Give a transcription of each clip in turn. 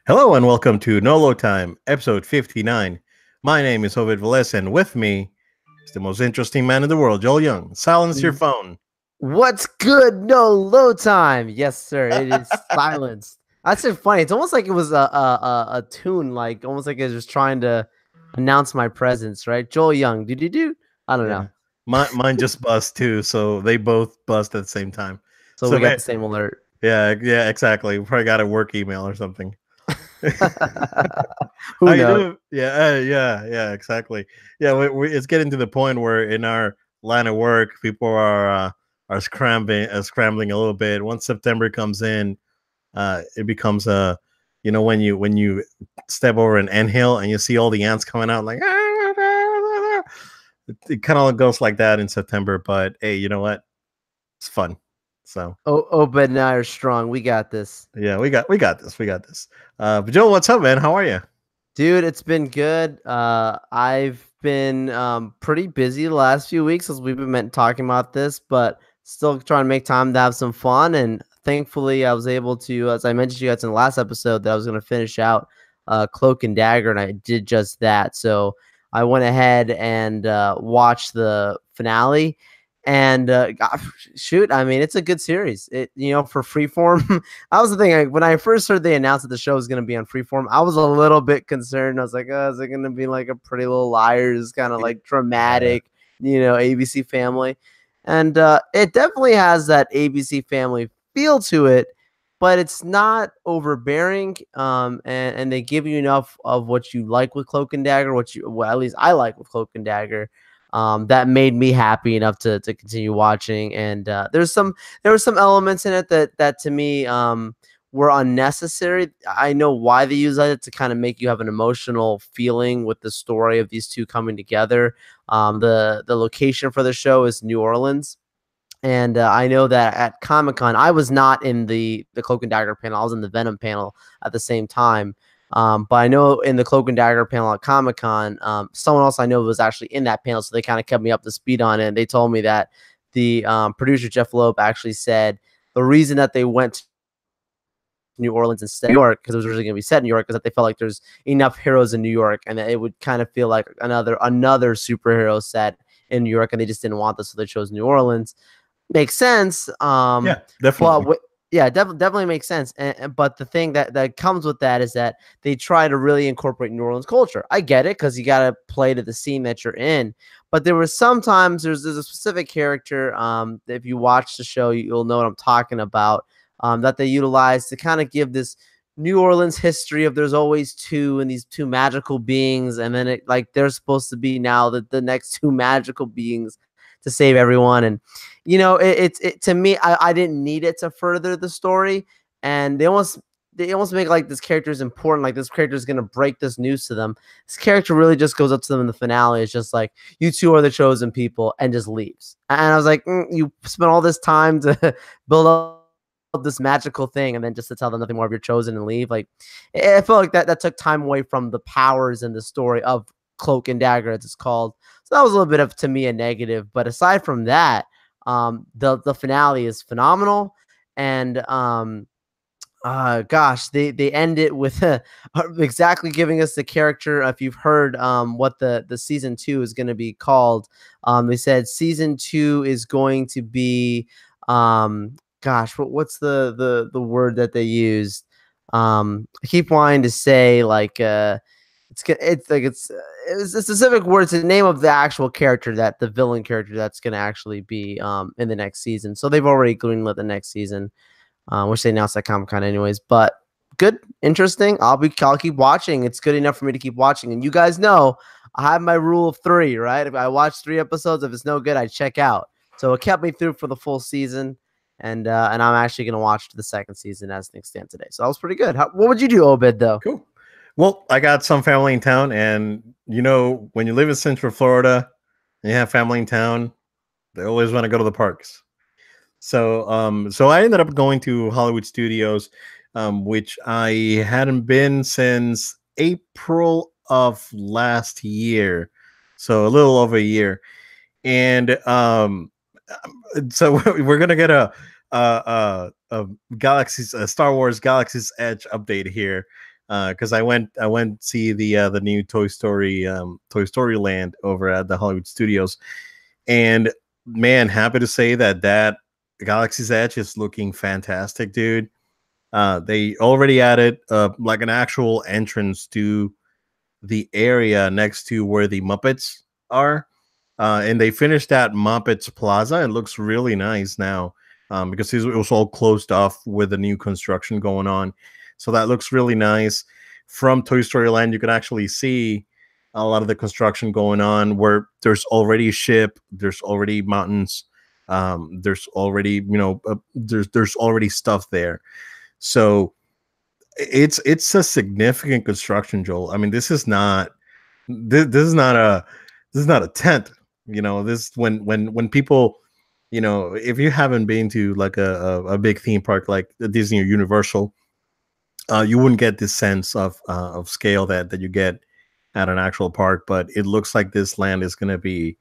Hello and welcome to Nolo Time, episode 59. My name is Ovid Velez, and with me is the most interesting man in the world, Joel Young. Silence your phone. What's good? No low time. Yes, sir. It is silenced. That's so funny. It's almost like it was a tune, like almost like it was just trying to announce my presence, right? Joel Young. Do. I don't Yeah. know. Mine just bust too, so they both bust at the same time. So So, we got man, the same alert. yeah, exactly. We probably got a work email or something. How Who you knows? doing? Yeah, exactly. Yeah, it's getting to the point where in our line of work, people are scrambling a little bit. Once September comes in, it becomes a, when you step over an anthill and you see all the ants coming out, like it kind of goes like that in September. But hey, you know what? It's fun. So Oh, but and I are strong. We got this. yeah, we got this. But Joel, what's up, man? How are you? Dude, it's been good. I've been pretty busy the last few weeks as we've been talking about this, but still trying to make time to have some fun. And thankfully, I was able to, as I mentioned to you guys in the last episode, that I was going to finish out Cloak and Dagger, and I did just that. So I went ahead and watched the finale. And shoot, I mean, it's a good series. For Freeform, that was the thing. When I first heard they announced that the show was going to be on Freeform, I was a little bit concerned. I was like, oh, is it going to be like a Pretty Little Liars kind of like Yeah. dramatic, ABC Family? And it definitely has that ABC Family feel to it, but it's not overbearing. And they give you enough of what you like with Cloak and Dagger, at least I like with Cloak and Dagger. That made me happy enough to continue watching. And there were some elements in it that to me were unnecessary. I know why they use it to kind of make you have an emotional feeling with the story of these two coming together. The location for the show is New Orleans. And I know that at Comic-Con, I was not in the Cloak and Dagger panel. I was in the Venom panel at the same time. But I know in the Cloak and Dagger panel at Comic-Con, someone else I know was actually in that panel, so they kind of kept me up to speed on it. And they told me that the producer, Jeff Loeb, actually said the reason that they went to New Orleans instead of New York, because it was originally going to be set in New York, is that they felt like there's enough heroes in New York, and that it would kind of feel like another superhero set in New York, and they just didn't want this, so they chose New Orleans. Makes sense. Yeah, But definitely. yeah, definitely makes sense. But the thing that comes with that is that they try to really incorporate New Orleans culture. I get it because you got to play to the scene that you're in. But there were sometimes there's a specific character. If you watch the show, you'll know what I'm talking about. That they utilize to kind of give this New Orleans history of there's always two and these two magical beings, and then it like they're supposed to be now the next two magical beings to save everyone. And it's to me, I didn't need it to further the story, and they almost make like this character is important, like this character is gonna break this news to them. This character really just goes up to them in the finale. It's just like, you two are the chosen people, and just leaves. And I was like, you spent all this time to build up this magical thing, and then just to tell them nothing more of you're chosen and leave. Like, I felt like that took time away from the powers and the story of Cloak and Dagger, as it's called. So that was a little bit of, to me, a negative. But aside from that, the finale is phenomenal. And gosh, they end it with exactly giving us the character. If you've heard what the season 2 is going to be called, they said season 2 is going to be gosh, what's the word that they used? I keep wanting to say like it's a specific word. It's the name of the actual character, that the villain character that's going to actually be in the next season. So they've already greenlit the next season, which they announced at Comic-Con anyways. But good, interesting. I'll keep watching. It's good enough for me to keep watching. And you guys know I have my rule of 3, right? If I watch 3 episodes, if it's no good, I check out. So it kept me through for the full season. And I'm actually going to watch the second season as things stand today. So that was pretty good. What would you do, Obed, though? Cool. Well, I got some family in town, and when you live in Central Florida and you have family in town, they always want to go to the parks. So I ended up going to Hollywood Studios, which I hadn't been since April of last year, so a little over a year. And so we're gonna get a Star Wars Galaxy's Edge update here. because I went see the new Toy Story Land over at the Hollywood Studios, and man, happy to say that Galaxy's Edge is looking fantastic, dude. They already added like an actual entrance to the area next to where the Muppets are. And they finished that Muppets Plaza. It looks really nice now, because it was all closed off with the new construction going on. So that looks really nice. From Toy Story Land, you can actually see a lot of the construction going on where there's already a ship, there's already mountains, there's already, there's already stuff there. So it's a significant construction, Joel. I mean, this is not a tent. This when people, if you haven't been to like a big theme park like Disney or Universal, you wouldn't get this sense of scale that you get at an actual park. But it looks like this land is going to be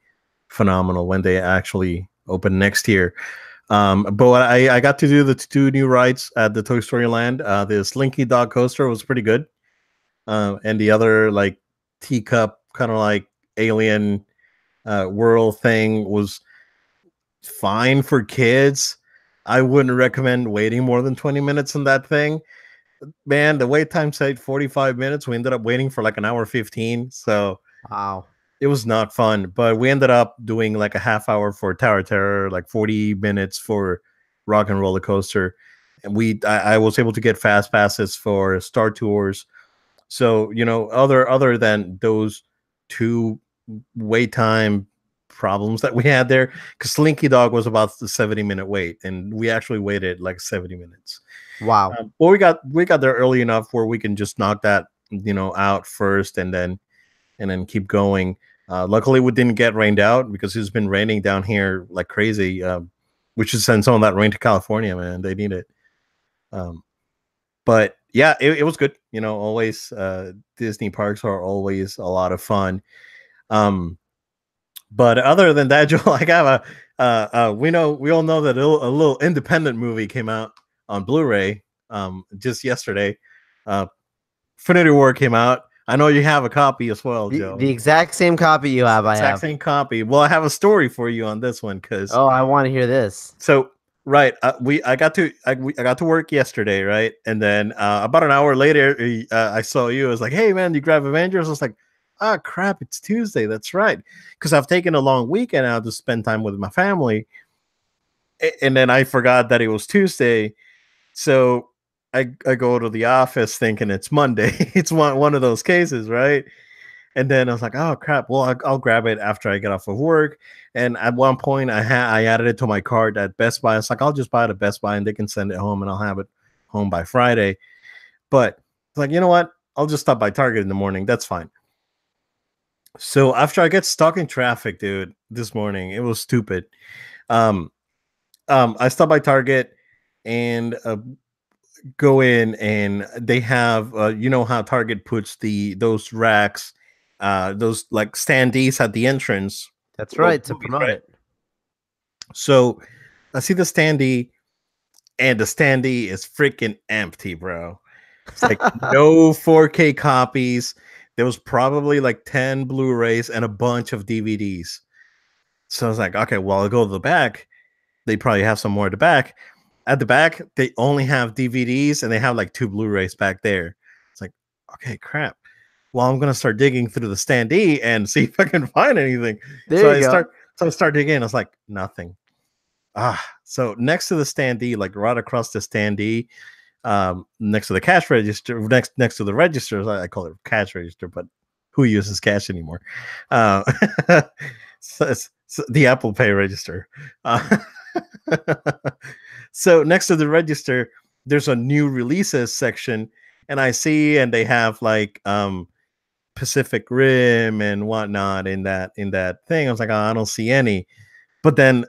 phenomenal when they actually open next year. But I got to do the two new rides at the Toy Story Land. The Slinky Dog coaster was pretty good, and the other like teacup kind of like alien world thing was fine for kids. I wouldn't recommend waiting more than 20 minutes on that thing. Man, the wait time said 45 minutes. We ended up waiting for like an hour 15. So Wow. it was not fun. But we ended up doing like a half hour for Tower Terror, like 40 minutes for Rock and Roller Coaster. And I was able to get fast passes for Star Tours. So, other than those two wait time problems that we had there, because Slinky Dog was about the 70-minute wait, and we actually waited like 70 minutes. Wow. Well, we got there early enough where we can just knock that out first, and then keep going. Luckily, we didn't get rained out because it's been raining down here like crazy. We should send some of that rain to California, man. They need it. But yeah, it was good. Always Disney parks are always a lot of fun. But other than that, Joel, I got we all know that a little independent movie came out on Blu-ray just yesterday. Infinity War came out. I know you have a copy as well, Joe. The exact same copy you have. Exact same copy. Well, I have a story for you on this one because. Oh, I want to hear this. So right, I got to work yesterday, right, and then about an hour later, I saw you. I was like, "Hey, man, you grab Avengers?" I was like, "Ah, crap, it's Tuesday. That's right," because I've taken a long weekend out to spend time with my family, and then I forgot that it was Tuesday, so I go to the office thinking it's Monday. It's one of those cases, right? And then I was like, oh crap, well, I'll grab it after I get off of work. And at one point I added it to my cart at Best Buy. It's like, I'll just buy it at Best Buy and they can send it home and I'll have it home by Friday. But it's like, you know what? I'll just stop by Target in the morning. That's fine. So after I get stuck in traffic, dude, this morning, it was stupid. I stopped by Target and go in, and they have how Target puts those racks, those like standees at the entrance. That's right, to promote it. So I see the standee, and the standee is freaking empty, bro. It's like no 4K copies. There was probably like 10 Blu-rays and a bunch of DVDs. So I was like, okay, well, I'll go to the back. They probably have some more at the back. At the back, they only have DVDs and they have like 2 Blu-rays back there. It's like, okay, crap. Well, I'm gonna start digging through the standee and see if I can find anything. So I start digging. I was like, nothing. So next to the standee, like right across the standee, next to the cash register, next to the registers, I call it cash register, but who uses cash anymore? So it's the Apple Pay register. So next to the register, there's a new releases section, and I see, and they have like Pacific Rim and whatnot in that thing. I was like, oh, I don't see any. But then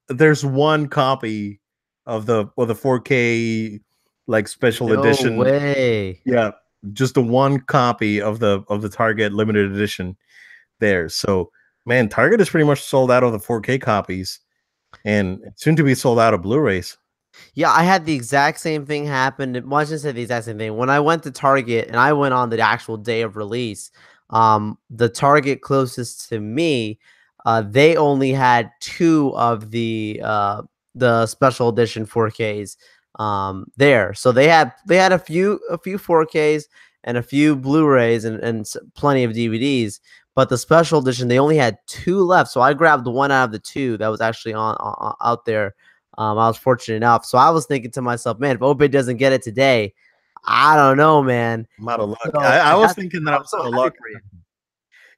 there's one copy of the 4K like special edition. No way. Yeah, just the one copy of the Target limited edition there. So man, Target is pretty much sold out of the 4K copies, and soon to be sold out of Blu-rays. Yeah, I had the exact same thing happen. Well, I shouldn't say the exact same thing. When I went to Target and I went on the actual day of release, the Target closest to me, they only had two of the special edition 4Ks there. So they had a few 4Ks and a few Blu-rays and plenty of DVDs. But the special edition, they only had two left. So I grabbed the one out of the two that was actually on out there. I was fortunate enough. So I was thinking to myself, man, if Obed doesn't get it today, I don't know, man. I'm out of luck. So I was that's thinking that I I'm was so out of happy luck. for you.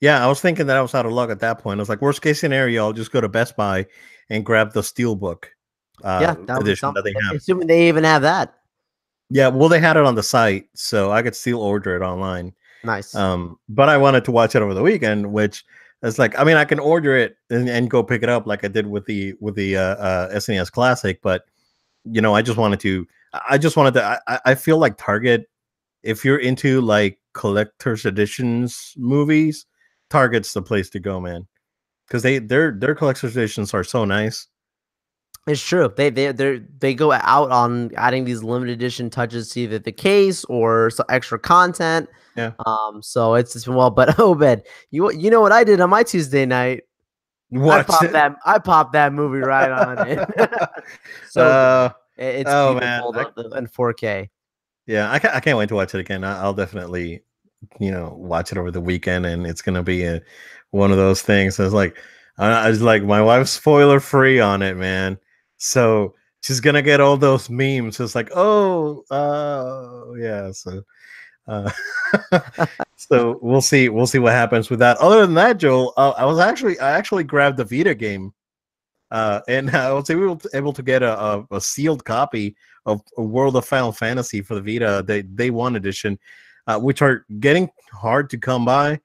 Yeah, I was thinking that I was out of luck at that point. I was like, worst case scenario, I'll just go to Best Buy and grab the Steelbook Yeah, that would be edition that something. they have. Assuming they even have that. Yeah, well, they had it on the site, so I could still order it online. Nice. But I wanted to watch it over the weekend, which is like, I mean, I can order it and go pick it up like I did with the SNES Classic, but I feel like Target, if you're into like collector's editions movies, Target's the place to go, man, because their collector's editions are so nice. It's true. They go out on adding these limited edition touches to either the case or some extra content. Yeah. So it's well, but Obed, you know what I did on my Tuesday night? Watch it. I popped that movie right on it. So uh good. It's oh man. beautiful in 4K. Yeah, I can't wait to watch it again. I'll definitely, watch it over the weekend, and it's gonna be one of those things. I was like, my wife's spoiler free on it, man. So she's gonna get all those memes. It's like, yeah. So, uh, so we'll see what happens with that. Other than that, Joel, I actually grabbed the Vita game. And I was able to get a sealed copy of World of Final Fantasy for the Vita, the Day One edition, which are getting hard to come by.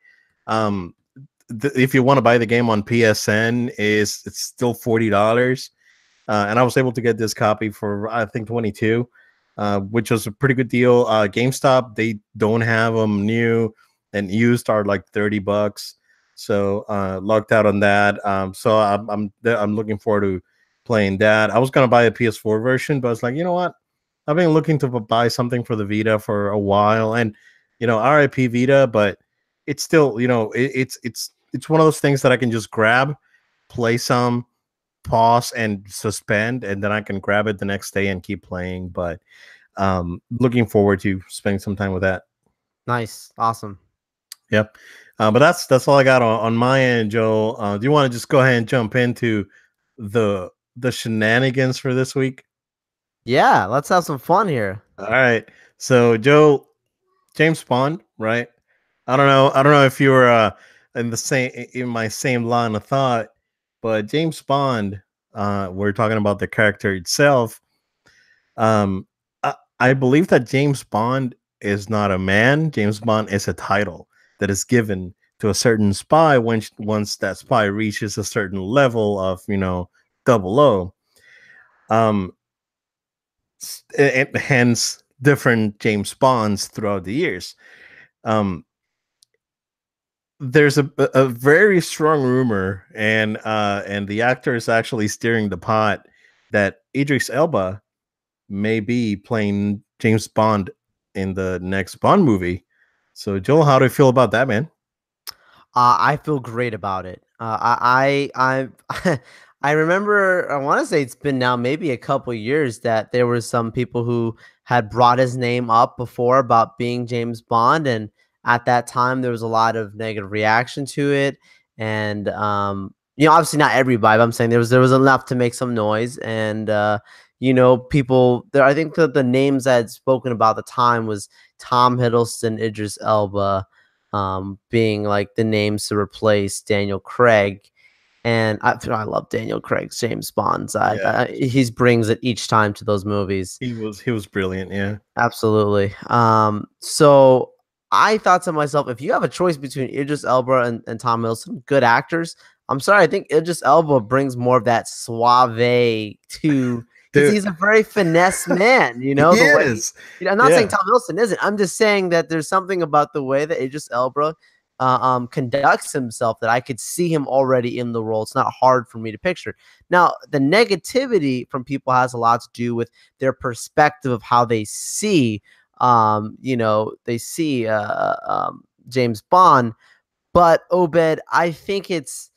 If you want to buy the game on PSN, it's still $40, and I was able to get this copy for I think 22, which was a pretty good deal. GameStop, they don't have them new, and used are like $30. So locked out on that. So I'm looking forward to playing that. I was gonna buy a PS4 version, but I was like, you know what? I've been looking to buy something for the Vita for a while, and RIP Vita, but it's still, it's one of those things that I can just grab, play some, pause, and suspend, and then I can grab it the next day and keep playing. But looking forward to spending some time with that. Nice. Awesome. Yep. But that's all I got on my end, Joel. Do you want to just go ahead and jump into the shenanigans for this week? Yeah, let's have some fun here. All right. So, Joe, James Bond, right? I don't know if you were in my same line of thought, but James Bond, we're talking about the character itself. I believe that James Bond is not a man. James Bond is a title that is given to a certain spy once that spy reaches a certain level of 00. Um, and hence different James Bonds throughout the years. There's a very strong rumor, and the actor is actually steering the pot that Idris Elba may be playing James Bond in the next Bond movie. So, Joel, how do you feel about that, man? I feel great about it. I remember. I want to say it's been now maybe a couple years that there were some people who had brought his name up before about being James Bond, and at that time there was a lot of negative reaction to it. And obviously not everybody, but I'm saying there was enough to make some noise. And people there. I think that the names that had spoken about the time was Tom Hiddleston, Idris Elba, being like the names to replace Daniel Craig. And I love Daniel Craig's James Bonds. He brings it each time to those movies. He was brilliant, yeah. Absolutely. So I thought to myself, if you have a choice between Idris Elba and Tom Hiddleston, good actors, I'm sorry, I think Idris Elba brings more of that suave to, because he's a very finesse man, He the way is. I'm not saying Tom Hiddleston isn't. I'm just saying that there's something about the way that Idris Elba conducts himself that I could see him already in the role. It's not hard for me to picture. Now, the negativity from people has a lot to do with their perspective of how they see, James Bond. But Obed, I think it's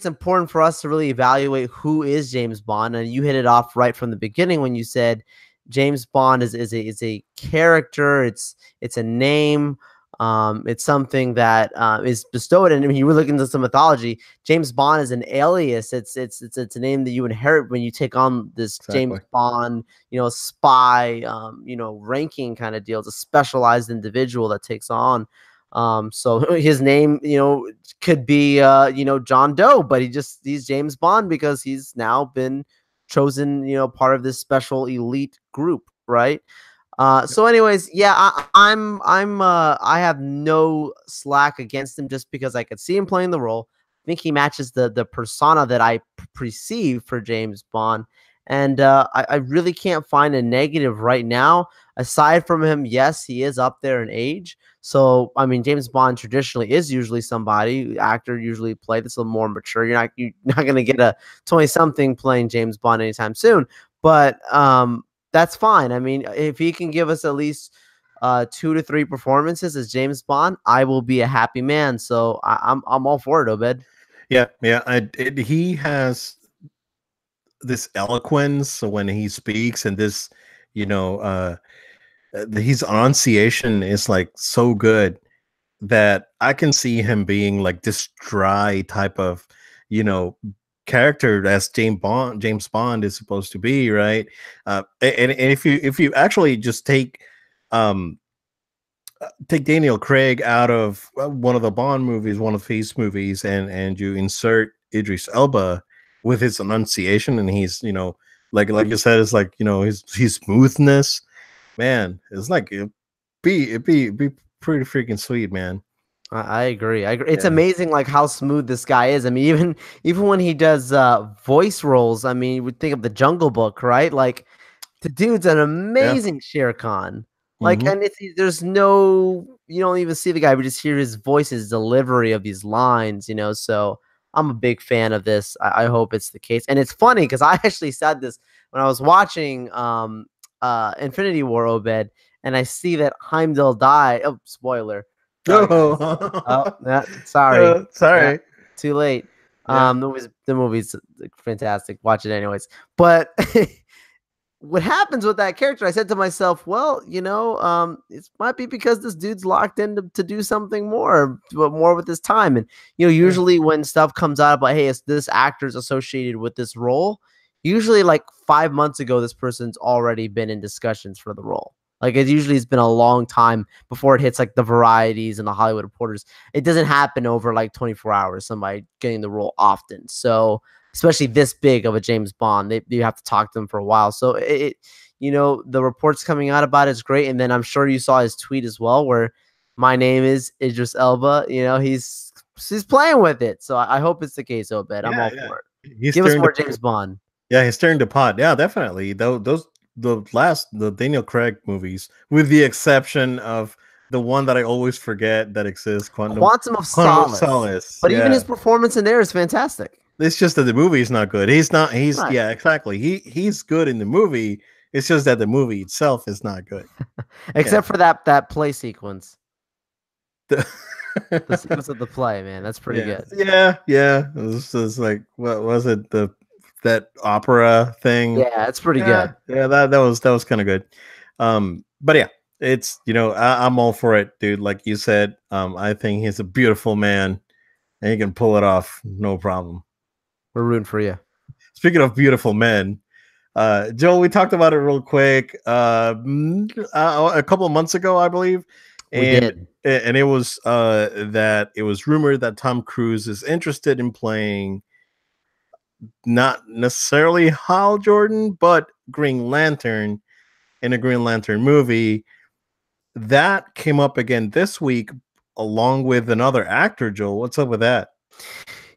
important for us to really evaluate who is James Bond. And you hit it off right from the beginning when you said James Bond is a character. It's a name. It's something that is bestowed. And I mean, you were looking into some mythology. James Bond is an alias. It's a name that you inherit when you take on this James Bond, spy, ranking kind of deal. It's a specialized individual that takes on. So his name, could be, John Doe, but he's James Bond because he's now been chosen, part of this special elite group, right? So anyways, yeah, I have no slack against him just because I could see him playing the role. I think he matches the persona that I perceive for James Bond. And I really can't find a negative right now. Aside from him, yes, he is up there in age. So, I mean, James Bond traditionally is usually somebody, actor usually play that's a little more mature. You're not going to get a 20-something playing James Bond anytime soon. But that's fine. I mean, if he can give us at least 2 to 3 performances as James Bond, I will be a happy man. So I'm all for it, Obed. Yeah. He has this eloquence when he speaks, and this, his enunciation is like so good that I can see him being like this dry type of, character as James Bond is supposed to be, right? And if you actually just take Daniel Craig out of one of the Bond movies, one of his movies, and you insert Idris Elba with his enunciation, and he's, like you said, it's like, his smoothness, man, it's like it'd be pretty freaking sweet, man. I agree. It's amazing, like how smooth this guy is. I mean, even when he does voice roles, I mean, you would think of the Jungle Book, right? Like the dude's an amazing Shere Khan. Like, and there's no, you don't even see the guy, we just hear his voice, his delivery of these lines, So I'm a big fan of this. I hope it's the case. And it's funny because I actually said this when I was watching Infinity War, Obed, and I see that Heimdall died. Oh, spoiler. Sorry. Sorry. Sorry. Yeah, too late. The movie's fantastic. Watch it anyways. But what happens with that character? I said to myself, well, it might be because this dude's locked in to do something more with his time. And usually when stuff comes out about, hey, this actor's associated with this role, usually like 5 months ago, this person's already been in discussions for the role. Like it usually has been a long time before it hits like the varieties and the Hollywood Reporters. It doesn't happen over like 24 hours, somebody getting the role often. So especially this big of a James Bond, you have to talk to them for a while. So the reports coming out about it is great. And then I'm sure you saw his tweet as well, where my name is Idris Elba. He's playing with it. So I hope it's the case, Obed. I'm all for it. Give us more James Bond. Yeah, he's stirring the pot. Yeah, definitely. The Daniel Craig movies, with the exception of the one that I always forget that exists, Quantum of Solace. But even his performance in there is fantastic. It's just that the movie is not good. Yeah, exactly. He's good in the movie. It's just that the movie itself is not good. Except for that play sequence. The sequence of the play, man. That's pretty good. Yeah. It's like, what was it? That opera thing. Yeah, it's pretty good. Yeah, that was kind of good. But yeah, it's, I'm all for it, dude. Like you said, I think he's a beautiful man and he can pull it off, no problem. We're rooting for you. Speaking of beautiful men, Joel, we talked about it real quick a couple of months ago, I believe. We did. And it was that it was rumored that Tom Cruise is interested in playing not necessarily Hal Jordan, but Green Lantern in a Green Lantern movie. That came up again this week, along with another actor. Joel, what's up with that?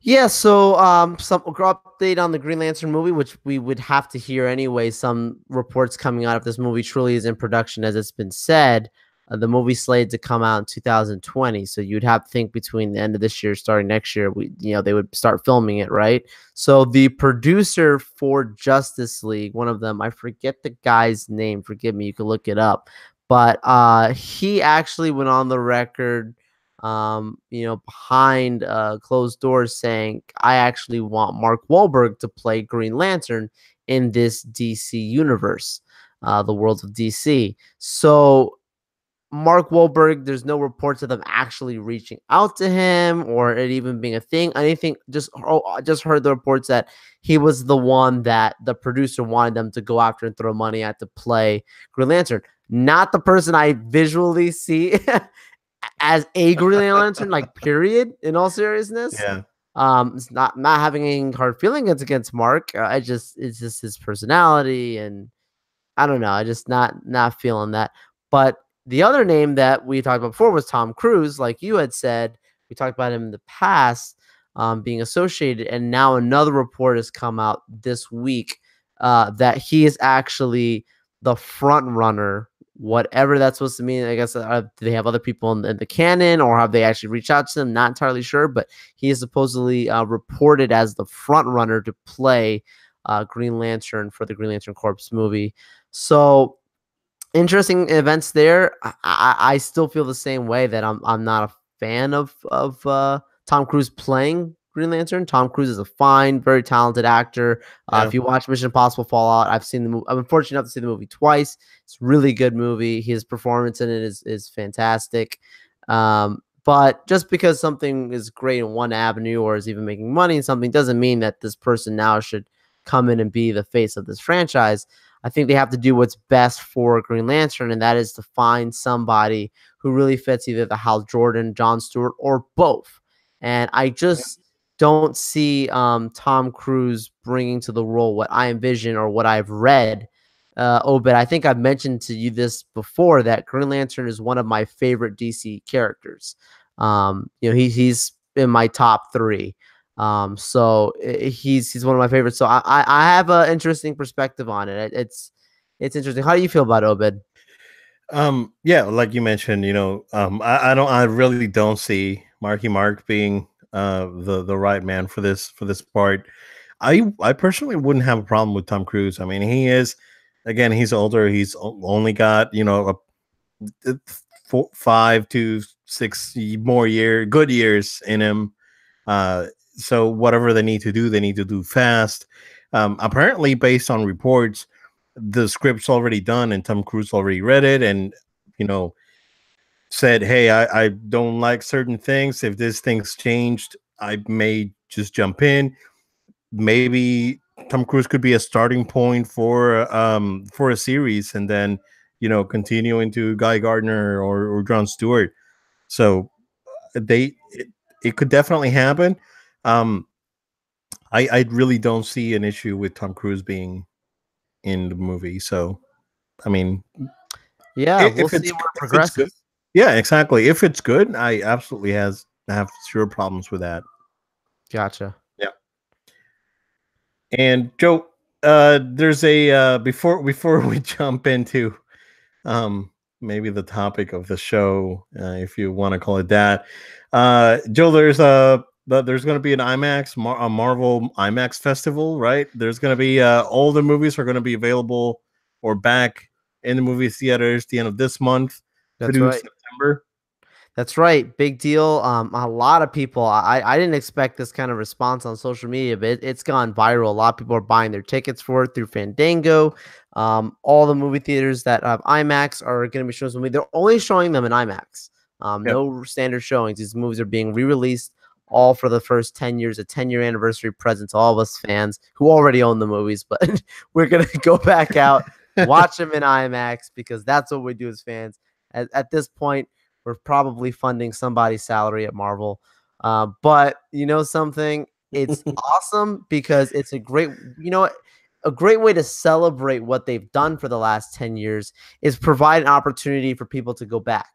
Yeah, so some update on the Green Lantern movie, which we would have to hear anyway. Some reports coming out if this movie truly is in production, as it's been said. The movie slated to come out in 2020, so you'd have to think between the end of this year, starting next year, they would start filming it, right? So the producer for Justice League, one of them, I forget the guy's name, forgive me, you can look it up, but he actually went on the record, behind closed doors, saying, I actually want Mark Wahlberg to play Green Lantern in this DC universe, the world of DC. So Mark Wahlberg, there's no reports of them actually reaching out to him or it even being a thing. Anything, I just heard the reports that he was the one that the producer wanted them to go after and throw money at to play Green Lantern. Not the person I visually see as a Green Lantern, like, period, in all seriousness. Yeah. It's not having any hard feelings against Mark. It's just his personality, and I don't know. I just not feeling that. But the other name that we talked about before was Tom Cruise. Like you had said, we talked about him in the past, being associated, and now another report has come out this week that he is actually the front runner, whatever that's supposed to mean. I guess do they have other people in the canon, or have they actually reached out to them? Not entirely sure, but he is supposedly reported as the front runner to play Green Lantern for the Green Lantern Corps movie. So interesting events there. I still feel the same way, that I'm not a fan of Tom Cruise playing Green Lantern. Tom Cruise is a fine, very talented actor. If you watch Mission Impossible Fallout, I've seen the movie. I'm fortunate enough to see the movie twice. It's a really good movie. His performance in it is fantastic. But just because something is great in one avenue or is even making money in something doesn't mean that this person now should come in and be the face of this franchise. I think they have to do what's best for Green Lantern, and that is to find somebody who really fits either the Hal Jordan, Jon Stewart, or both. And I just don't see Tom Cruise bringing to the role what I envision or what I've read. But I think I've mentioned to you this before, that Green Lantern is one of my favorite DC characters. He's in my top 3. So he's one of my favorites. So I have an interesting perspective on it. It's interesting. How do you feel about it, Obed? Yeah, like you mentioned, I really don't see Marky Mark being the right man for this part. I personally wouldn't have a problem with Tom Cruise. I mean, he's older. He's only got, 5 to 6 more good years in him. So whatever they need to do fast. Apparently, based on reports, the script's already done and Tom Cruise already read it and, said, hey, I don't like certain things. If this thing's changed, I may just jump in. Maybe Tom Cruise could be a starting point for a series, and then, continue into Guy Gardner or Jon Stewart. So it could definitely happen. I really don't see an issue with Tom Cruise being in the movie. So, I mean, yeah, we'll see where it progresses. Yeah, exactly. If it's good, I absolutely have zero problems with that. Gotcha. Yeah. And Joe, there's a before we jump into maybe the topic of the show, if you want to call it that. Joe, there's going to be an a Marvel IMAX festival, right? There's going to be all the movies are going to be available or back in the movie theaters at the end of this month. That's right. September. That's right. Big deal. A lot of people, I didn't expect this kind of response on social media, but it's gone viral. A lot of people are buying their tickets for it through Fandango. All the movie theaters that have IMAX are going to be showing some movie. They're only showing them in IMAX. No standard showings. These movies are being re-released all for the first 10 years, a 10-year anniversary present to all of us fans who already own the movies, but we're going to go back out, watch them in IMAX, because that's what we do as fans. At this point, we're probably funding somebody's salary at Marvel. But you know something? It's awesome because it's a great way to celebrate what they've done for the last 10 years is provide an opportunity for people to go back.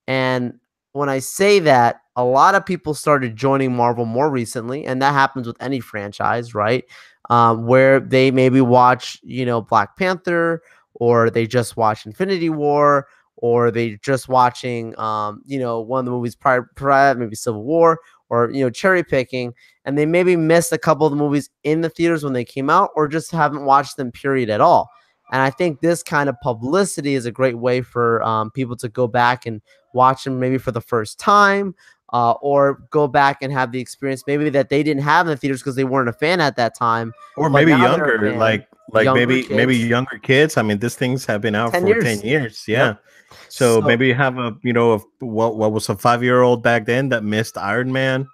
And when I say that, a lot of people started joining Marvel more recently, and that happens with any franchise, right? Where they maybe watch, Black Panther, or they just watch Infinity War, or they just watching, one of the movies prior, maybe Civil War, or cherry picking, and they maybe missed a couple of the movies in the theaters when they came out, or just haven't watched them period at all. And I think this kind of publicity is a great way for people to go back and watch them maybe for the first time, or go back and have the experience maybe that they didn't have in the theaters because they weren't a fan at that time, Or but maybe now they're a younger, fan. like Younger maybe kids, younger kids. I mean, these things have been out 10 for 10 years. years. Yep. Yeah. So So maybe you have what was a 5-year-old back then that missed Iron Man.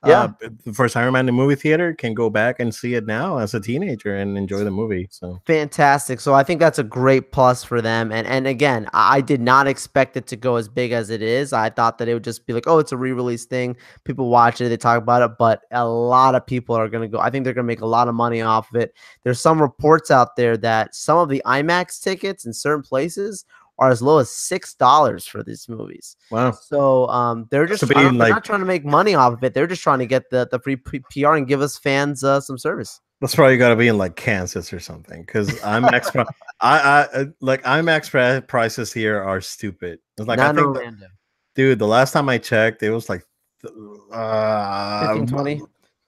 yeah, The first Iron Man in the movie theater can go back and see it now as a teenager and enjoy the movie. So fantastic. So I think that's a great plus for them. And again, I did not expect it to go as big as it is. I thought that it would just be like, oh, it's a re-release thing. People watch it, they talk about it, but a lot of people are going to go. I think they're going to make a lot of money off of it. There's some reports out there that some of the IMAX tickets in certain places are as low as $6 for these movies. wow. So they're just they're not trying to make money off of it. They're just trying to get the free PR and give us fans some service. That's probably got to be in like Kansas or something, because IMAX, IMAX prices here are stupid. It's like, Not I think, Orlando. dude, the last time I checked, it was like 15, 20.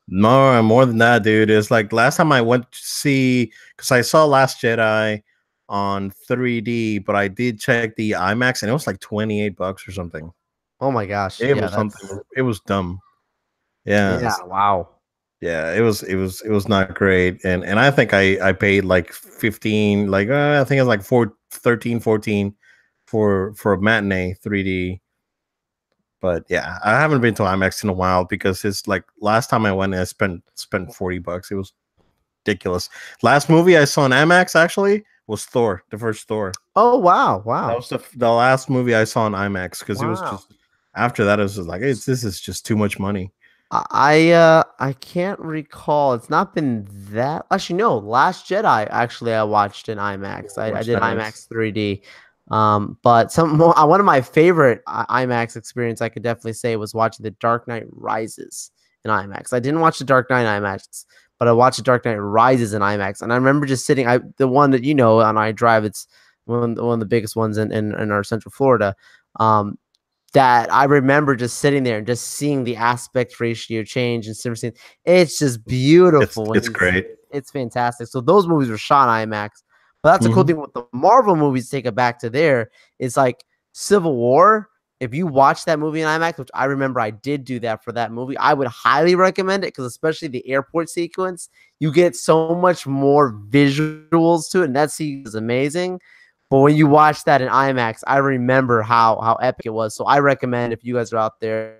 no, more than that, dude. It's like last time I went to see, because I saw Last Jedi on 3D, but I did check the IMAX and it was like $28 or something. Oh my gosh. It was something. It was dumb. Yeah. Yeah. Wow. Yeah, it was not great. And I think I paid like 15, like I think it was like 13, 14 for a matinee 3D. But yeah, I haven't been to IMAX in a while because it's like last time I went, I spent $40. It was ridiculous. Last movie I saw in IMAX actually was Thor, the first Thor. Oh wow. Wow. That was the last movie I saw in IMAX, because it was Wow. just, after that it was just like, this is just too much money. I can't recall. It's not been that. Actually, no. Last Jedi. Actually, I watched in IMAX. I did IMAX 3D. But one of my favorite IMAX experience I could definitely say was watching The Dark Knight Rises in IMAX. I didn't watch The Dark Knight IMAX, but I watched The Dark Knight Rises in IMAX, and I remember just sitting. The one that on iDrive. It's one of the biggest ones in our Central Florida. That I remember just sitting there and just seeing the aspect ratio change and everything. It's just beautiful. It's great. It's fantastic. So those movies were shot in IMAX. But that's a cool thing with the Marvel movies. Take it back to there. It's like Civil War. If you watch that movie in IMAX, which I remember I did do that for that movie, I would highly recommend it, because especially the airport sequence, you get so much more visuals to it, and that sequence is amazing. But when you watch that in IMAX, I remember how epic it was. So I recommend, if you guys are out there,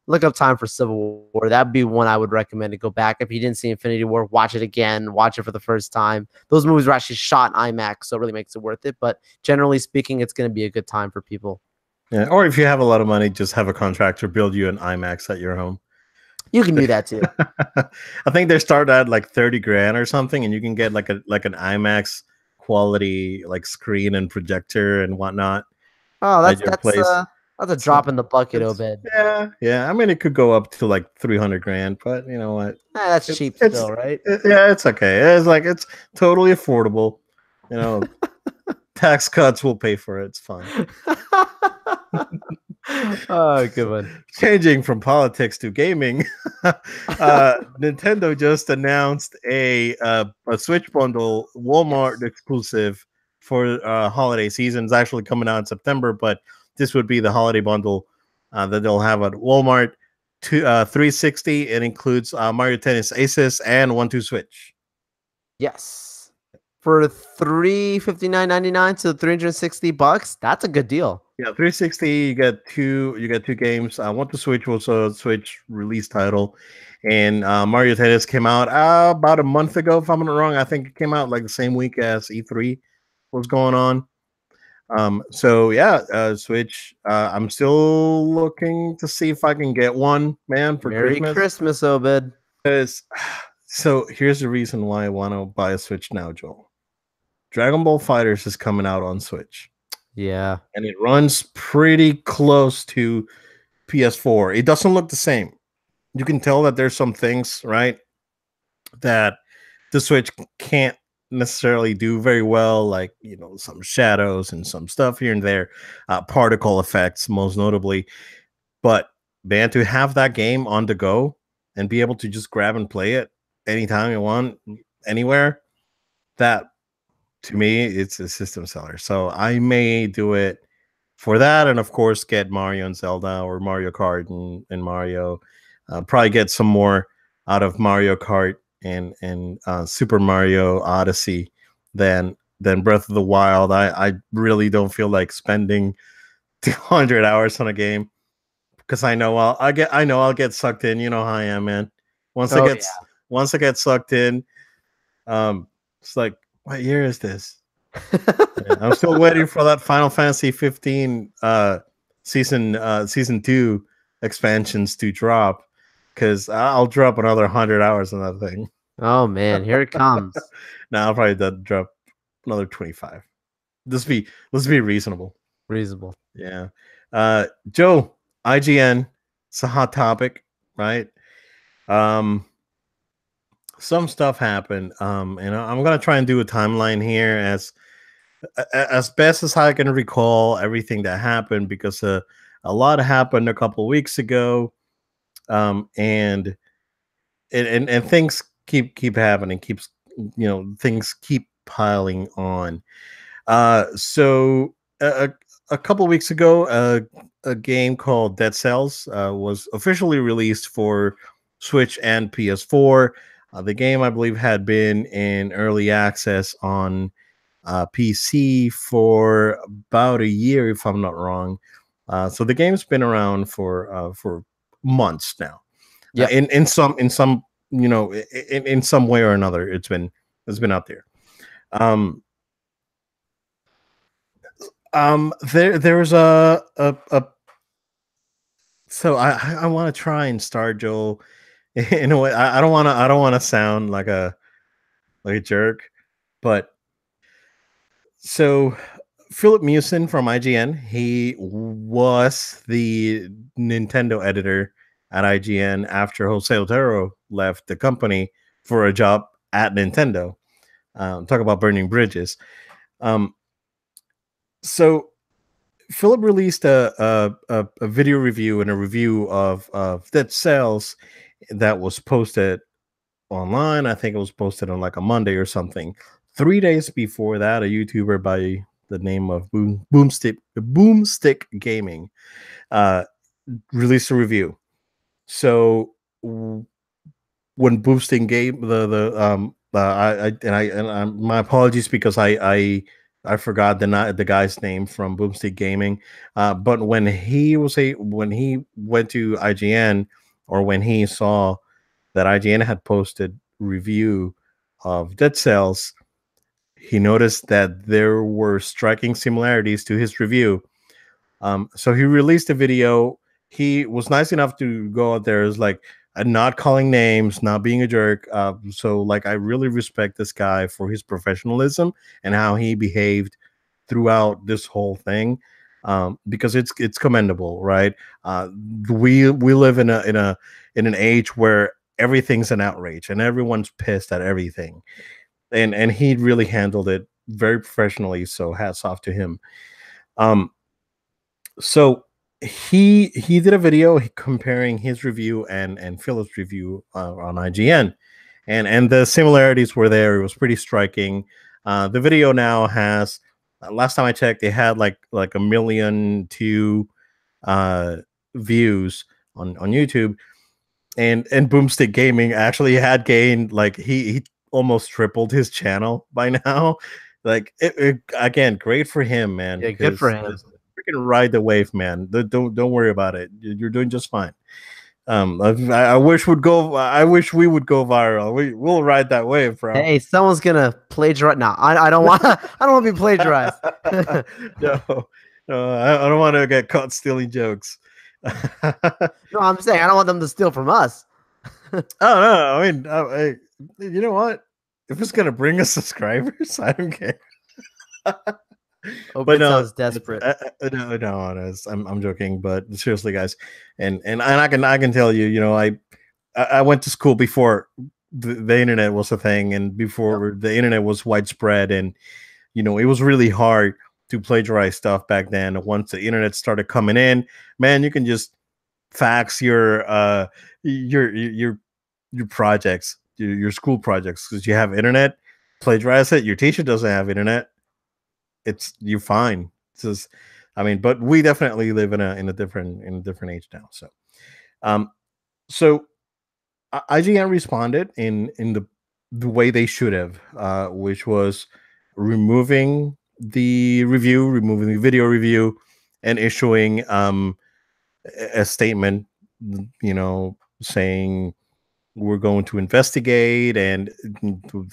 look up Time for Civil War. That'd be one I would recommend to go back. If you didn't see Infinity War, watch it again. Watch it for the first time. Those movies were actually shot in IMAX, so it really makes it worth it. But generally speaking, it's going to be a good time for people. Yeah, or if you have a lot of money, just have a contractor build you an IMAX at your home. You can do that too. I think they start at like 30 grand or something, and you can get like an IMAX quality like screen and projector and whatnot. Oh, that's a drop in the bucket, Obed. Yeah. I mean, it could go up to like 300 grand, but you know what? That's cheap still, right? It's okay. It's totally affordable. You know, tax cuts will pay for it. It's fine. Oh, good one. Changing from politics to gaming, Nintendo just announced a Switch bundle, Walmart exclusive for holiday season. It's actually coming out in September, but this would be the holiday bundle that they'll have at Walmart. 360. It includes Mario Tennis Aces and 1-2 Switch. Yes, for $359.99 to $360. That's a good deal. Yeah, 360. You get two games. 1-2 Switch was a Switch release title, and Mario Tennis came out about a month ago, if I'm not wrong. I think it came out like the same week as E3 was going on. So yeah, Switch. I'm still looking to see if I can get one, man, for Merry Christmas, Obed. So here's the reason why I want to buy a Switch now, Joel. Dragon Ball FighterZ is coming out on Switch. Yeah, and it runs pretty close to PS4. It doesn't look the same. You can tell that there's some things, right, that the Switch can't necessarily do very well, like some shadows and some stuff here and there, particle effects most notably. But man, to have that game on the go and be able to just grab and play it anytime you want, anywhere, that to me it's a system seller. So I may do it for that, and of course get Mario and Zelda or Mario Kart and Mario. Probably get some more out of Mario Kart and Super Mario Odyssey than Breath of the Wild. I really don't feel like spending 200 hours on a game because I know I'll get sucked in. You know how I am, man. Once I Oh get once I get sucked in, it's like, what year is this? Yeah, I'm still waiting for that Final Fantasy 15 season 2 expansions to drop because I'll drop another 100 hours on that thing. Oh man, here it comes. Now I'll probably drop another 25. Let's be reasonable. Reasonable. Yeah. Joe, IGN, it's a hot topic, right? Some stuff happened. And I'm gonna try and do a timeline here as best as I can recall everything that happened because a lot happened a couple weeks ago, and things keep happening, things keep piling on. So a couple weeks ago, a game called Dead Cells was officially released for Switch and PS4. The game, I believe, had been in early access on PC for about a year, if I'm not wrong. So the game's been around for months now. Yeah. In some in some way or another, it's been out there. There's a so I want to try and start, Joel, in a way. I don't want to sound like a jerk, but so Philip Mewson from IGN, he was the Nintendo editor at IGN after Jose Otero left the company for a job at Nintendo. Talk about burning bridges. So Philip released a video review and a review of Dead Cells that was posted online. I think it was posted on like a Monday or something. 3 days before that, a YouTuber by the name of Boomstick Gaming released a review. So when Boomstick Game, my apologies because I forgot the guy's name from Boomstick Gaming. But when he went to IGN, or when he saw that IGN had posted review of Dead Cells, he noticed that there were striking similarities to his review. So he released a video. He was nice enough to go out there as like not calling names, not being a jerk. So like, I really respect this guy for his professionalism and how he behaved throughout this whole thing, because it's commendable, right? We live in an age where everything's an outrage and everyone's pissed at everything, and he really handled it very professionally. So hats off to him. So he did a video comparing his review and Philip's review on IGN, and the similarities were there. It was pretty striking. The video now has, last time I checked, it had like 1,000,002 views on YouTube, and Boomstick Gaming actually had gained, like, he almost tripled his channel by now. Like, again, great for him, man. Yeah, good for him. Freaking ride the wave, man. Don't worry about it. You're doing just fine. I wish we would go viral. We'll ride that wave, bro. Hey, someone's gonna plagiarize. No, I don't want. I don't want to be plagiarized. No, I don't want to get caught stealing jokes. No, I'm saying I don't want them to steal from us. Oh no, I mean, you know what? If it's gonna bring us subscribers, I don't care. Oh, but no, sounds desperate. No, I'm joking, but seriously, guys, and I can tell you, I went to school before the internet was a thing, and Yep. before the internet was widespread, and it was really hard to plagiarize stuff back then. Once the internet started coming in, man, you can just fax your projects, your school projects, because you have internet. Plagiarize it. Your teacher doesn't have internet. It's you're fine. It's just, I mean, but we definitely live in a different age now. Um, so IGN responded in the way they should have, which was removing the video review, and issuing a statement, saying we're going to investigate, and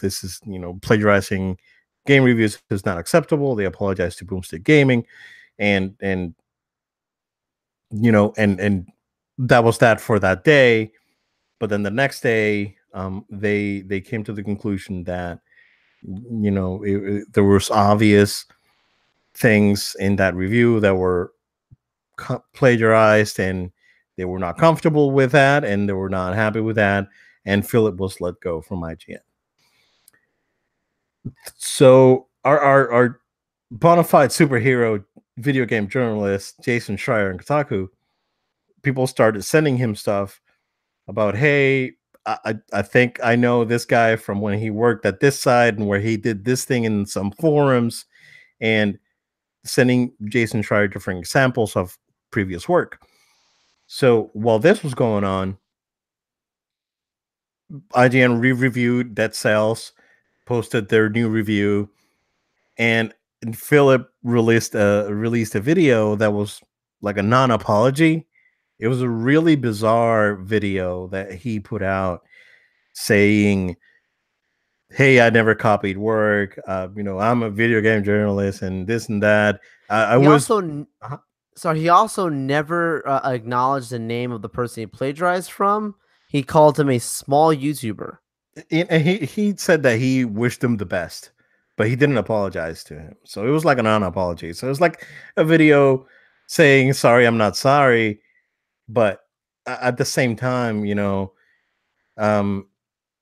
this is, plagiarizing game reviews is not acceptable. They apologize to Boomstick Gaming, and and that was that for that day. But then the next day, they came to the conclusion that there was obvious things in that review that were plagiarized, and they were not comfortable with that, and they were not happy with that, and Philip was let go from IGN. So our bona fide superhero video game journalist Jason Schreier and Kotaku, people started sending him stuff about, hey, I think I know this guy from when he worked at this side and where he did this thing in some forums, and sending Jason Schreier different examples of previous work. So while this was going on, IGN re-reviewed Dead Cells, posted their new review, and Philip released a video that was like a non-apology. It was a really bizarre video that he put out, saying, "Hey, I never copied work. I'm a video game journalist, and this and that. I He was." also Uh-huh. Sorry, he also never acknowledged the name of the person he plagiarized from. He called him a small YouTuber. And he said that he wished him the best, but he didn't apologize to him. So it was like a non-apology. So it was like a video saying, "Sorry, I'm not sorry," but at the same time, um,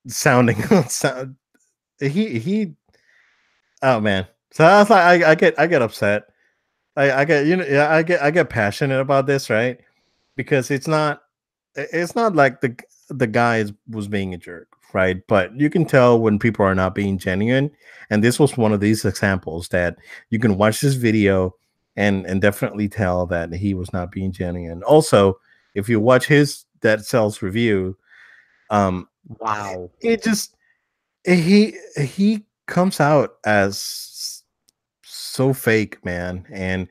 sounding sound, he oh man. So I was like, I get upset. I get, yeah, I get passionate about this, right? Because it's not like the guy was being a jerk, right? But you can tell when people are not being genuine, and this was one of these examples that you can watch this video and definitely tell that he was not being genuine. Also, if you watch his Dead Cells review, um, Wow. it just he comes out as so fake, man. And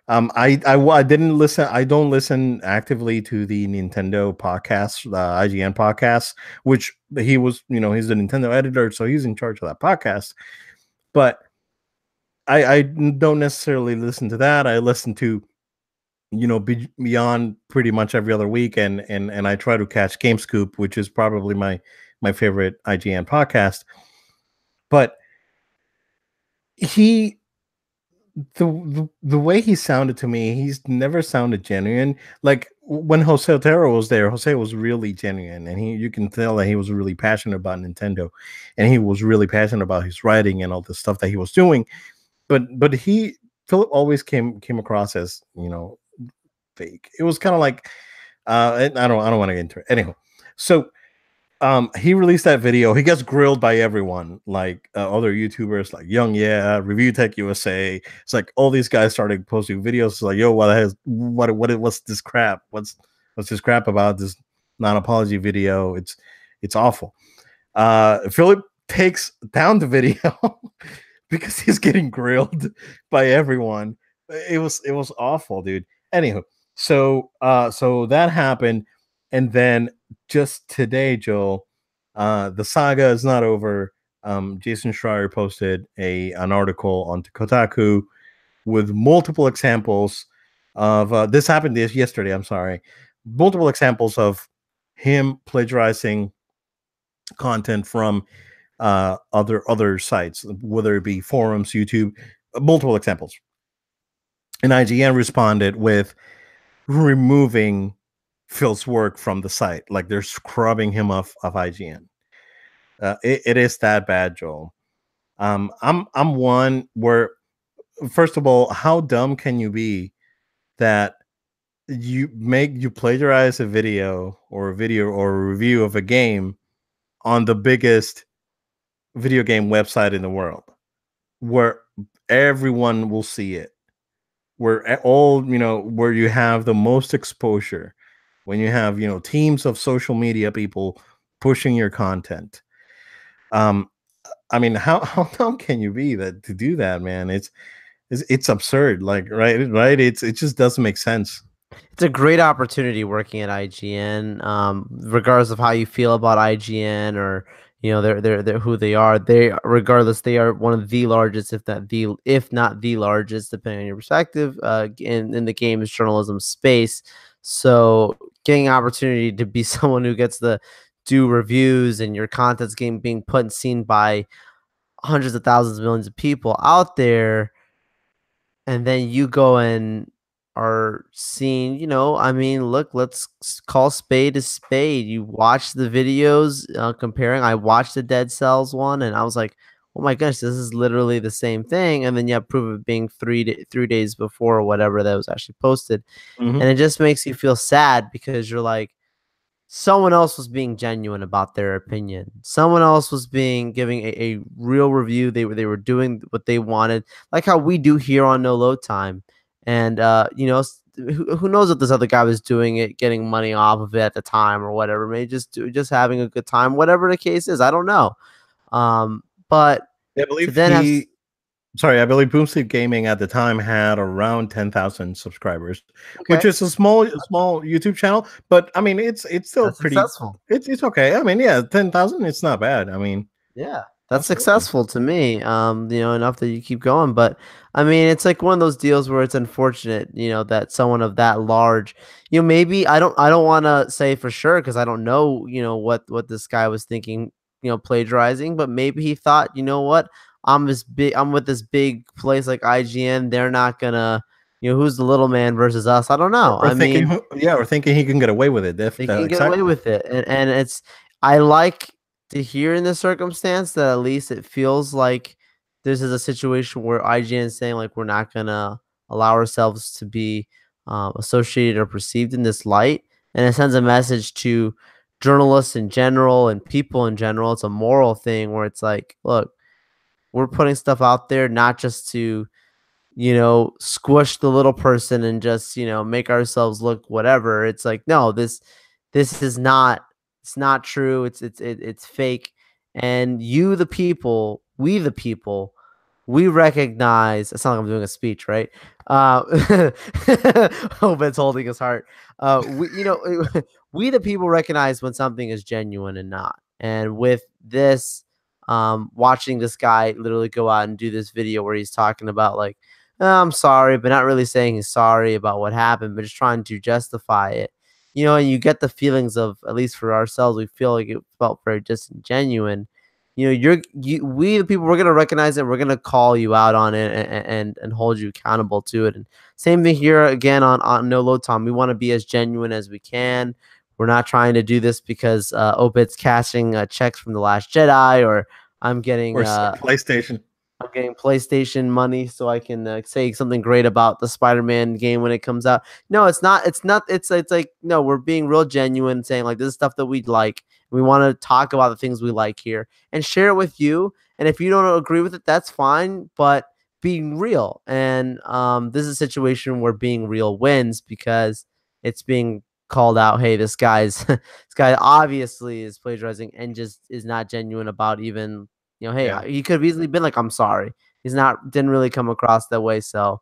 I didn't listen. I don't listen actively to the Nintendo podcast, IGN podcast, which he's the Nintendo editor, so he's in charge of that podcast. But I don't necessarily listen to that. I listen to Beyond pretty much every other week, and I try to catch Game Scoop, which is probably my favorite IGN podcast. But he the way he sounded to me, he's never sounded genuine. Like when Jose Otero was there, Jose was really genuine, and you can tell that he was really passionate about Nintendo, and he was really passionate about his writing and all the stuff that he was doing. But Philip always came across as fake. It was kind of like I don't want to get into it. Anyhow, so he released that video. He gets grilled by everyone, like other YouTubers like Young Yeah, Review Tech USA. It's like all these guys started posting videos. It's like, yo, what's this crap? What's this crap about this non-apology video? It's awful. Philip takes down the video because he's getting grilled by everyone. It was awful, dude. Anywho, so that happened, and then just today, Joel, the saga is not over. Jason Schreier posted an article on Kotaku with multiple examples of this happened yesterday. I'm sorry, multiple examples of him plagiarizing content from other sites, whether it be forums, YouTube, multiple examples. And IGN responded with removing Phil's work from the site, like they're scrubbing him off of IGN. It is that bad, Joel. I'm one where, first of all, how dumb can you be that you plagiarize a video or a review of a game on the biggest video game website in the world, where everyone will see it, where all, where you have the most exposure, when you have, teams of social media people pushing your content. um I mean, how dumb can you be that to do that, man? It's absurd, like, right, it just doesn't make sense. It's a great opportunity working at IGN. Regardless of how you feel about IGN, or they're who they are. Regardless, they are one of the largest, if not the largest, depending on your perspective, in the games journalism space. So getting an opportunity to be someone who gets to do reviews, and your content's being put and seen by hundreds of thousands, millions of people out there, and then you go and are seeing, I mean, look, call spade a spade. You watch the videos comparing. I watched the Dead Cells one, and I was like, oh my gosh, this is literally the same thing. And then you have proof of it being 3 days before, or whatever, that was actually posted. Hmm. And it just makes you feel sad, because you're like, someone else was being genuine about their opinion. Someone else was giving a real review. They were doing what they wanted, like how we do here on No Load Time. And who knows if this other guy was doing it, getting money off of it at the time or whatever. Maybe just having a good time, whatever the case is. I don't know. But Yeah, I to believe then have I believe Boomsleep Gaming at the time had around 10,000 subscribers, which okay, is a small YouTube channel. But I mean, it's still that's pretty. successful. It's okay. I mean, yeah, 10,000. It's not bad. I mean, Yeah, that's absolutely. successful to me. Enough that you keep going. But I mean, it's like one of those deals where it's unfortunate, that someone of that large, maybe I don't want to say for sure, because I don't know, what this guy was thinking, plagiarizing, but maybe he thought, what, I'm with this big place like IGN, they're not gonna, who's the little man versus us? I don't know. Or I thinking, mean, yeah, or thinking he can get away with it. they can get away Exactly. with it, and I like to hear in this circumstance that at least it feels like this is a situation where IGN is saying, like, we're not gonna allow ourselves to be associated or perceived in this light, and it sends a message to journalists in general and people in general. It's a moral thing where it's like, look, we're putting stuff out there not just to squish the little person and just, make ourselves look whatever. It's like, no, this is not, it's not true. It's fake. And the people, we the people, we recognize, it sounds like I'm doing a speech, right? Hope it's holding his heart. We the people recognize when something is genuine and not. And with this, watching this guy literally go out and do this video where he's talking about, like, I'm sorry, but not really saying he's sorry about what happened, but just trying to justify it. And you get the feelings of, at least for ourselves, we feel like it felt very disingenuine. We the people, we're gonna recognize it. We're gonna call you out on it, and hold you accountable to it. And same thing here again on No Load Time. We want to be as genuine as we can. We're not trying to do this because Obit's cashing checks from The Last Jedi, or I'm getting Or PlayStation. I'm getting PlayStation money so I can say something great about the Spider-Man game when it comes out. No, it's not. It's not. It's like, no, we're being real genuine, saying, like, this is stuff that we like. We want to talk about the things we like here and share it with you. And if you don't agree with it, that's fine. But being real, and this is a situation where being real wins, because it's being called out. Hey, this guy's this guy obviously is plagiarizing and just is not genuine about even, hey, Yeah. he could have easily been like, I'm sorry. Didn't really come across that way. So